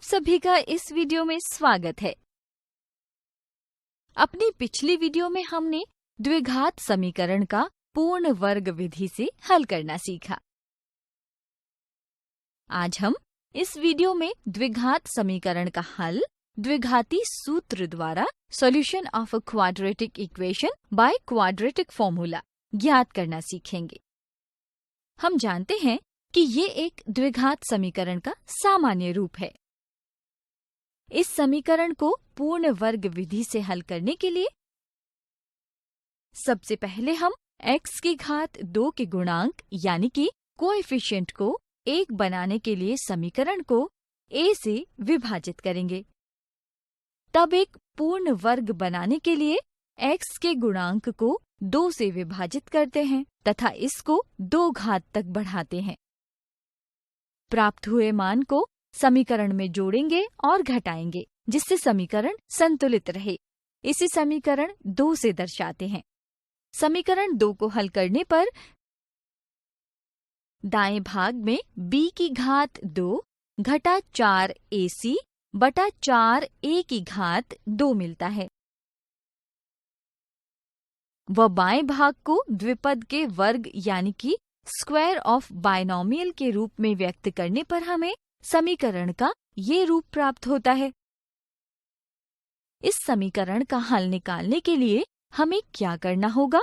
सभी का इस वीडियो में स्वागत है। अपनी पिछली वीडियो में हमने द्विघात समीकरण का पूर्ण वर्ग विधि से हल करना सीखा। आज हम इस वीडियो में द्विघात समीकरण का हल द्विघाती सूत्र द्वारा solution of a quadratic equation by quadratic formula ज्ञात करना सीखेंगे। हम जानते हैं कि ये एक द्विघात समीकरण का सामान्य रूप है। इस समीकरण को पूर्ण वर्ग विधि से हल करने के लिए सबसे पहले हम x की घात 2 के गुणांक यानी कि कोएफिशिएंट को 1 बनाने के लिए समीकरण को a से विभाजित करेंगे। तब एक पूर्ण वर्ग बनाने के लिए x के गुणांक को 2 से विभाजित करते हैं तथा इसको 2 घात तक बढ़ाते हैं। प्राप्त हुए मान को समीकरण में जोड़ेंगे और घटाएंगे जिससे समीकरण संतुलित रहे। इसे समीकरण 2 से दर्शाते हैं। समीकरण 2 को हल करने पर दाएं भाग में b की घात 2 घटा 4ac बटा 4a की घात 2 मिलता है। व बाएं भाग को द्विपद के वर्ग यानी कि स्क्वायर ऑफ बायनोमियल के रूप में व्यक्त करने पर हमें समीकरण का ये रूप प्राप्त होता है। इस समीकरण का हल निकालने के लिए हमें क्या करना होगा?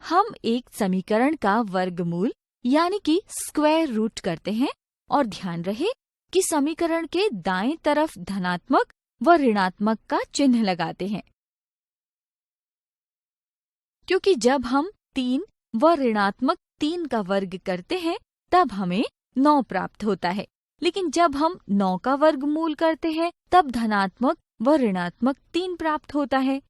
हम एक समीकरण का वर्गमूल यानी कि स्क्वायर रूट करते हैं और ध्यान रहे कि समीकरण के दाएं तरफ धनात्मक व ऋणात्मक का चिन्ह लगाते हैं, क्योंकि जब हम 3 व ऋणात्मक 3 का वर्ग करते हैं तब हमें 9 प्राप्त होता है, लेकिन जब हम 9 का वर्गमूल करते हैं तब धनात्मक व ऋणात्मक 3 प्राप्त होता है।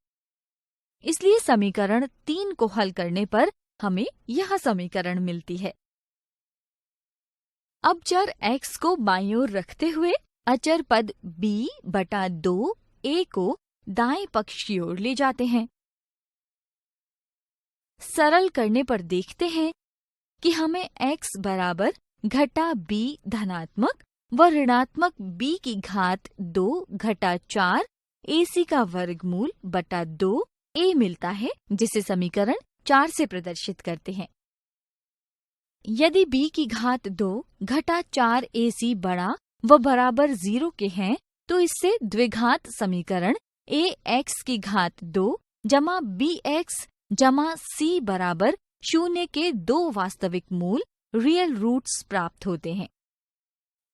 इसलिए समीकरण 3 को हल करने पर हमें यह समीकरण मिलती है। अब चर x को बाईं ओर रखते हुए अचर पद b बटा 2a को दाएं पक्ष की ओर ले जाते हैं। सरल करने पर देखते हैं कि हमें x बराबर घटा b धनात्मक व ऋणात्मक b की घात 2 घटा 4 ac का वर्गमूल बटा 2a मिलता है, जिसे समीकरण 4 से प्रदर्शित करते हैं। यदि b की घात 2 घटा 4 ac बड़ा व बराबर 0 के हैं तो इससे द्विघात समीकरण ax की घात 2 जमा bx जमा c बराबर 0 के 2 वास्तविक मूल रियल रूट्स प्राप्त होते हैं।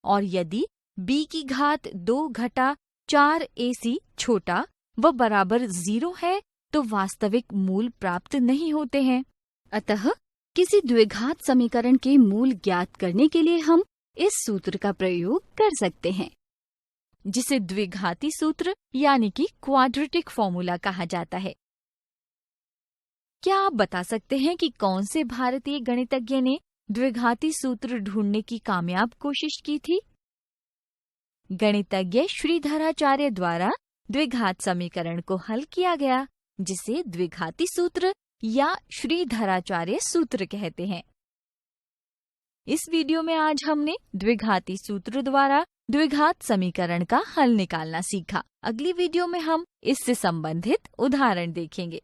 और यदि b की घात 2 घटा 4 ac छोटा व बराबर 0 है तो वास्तविक मूल प्राप्त नहीं होते हैं। अतः किसी द्विघात समीकरण के मूल ज्ञात करने के लिए हम इस सूत्र का प्रयोग कर सकते हैं, जिसे द्विघाती सूत्र यानी कि क्वाड्रेटिक फॉर्मूला कहा जाता है। क्या आप बता सकते हैं कि कौन से भारतीय गणितज्ञ ने द्विघाती सूत्र ढूंढने की कामयाब कोशिश की थी? गणितज्ञ श्रीधराचार्य द्वारा द्विघात समीकरण को हल किया गया, जिसे द्विघाती सूत्र या श्रीधराचार्य सूत्र कहते हैं। इस वीडियो में आज हमने द्विघाती सूत्र द्वारा द्विघात समीकरण का हल निकालना सीखा। अगली वीडियो में हम इससे संबंधित उदाहरण देखेंगे।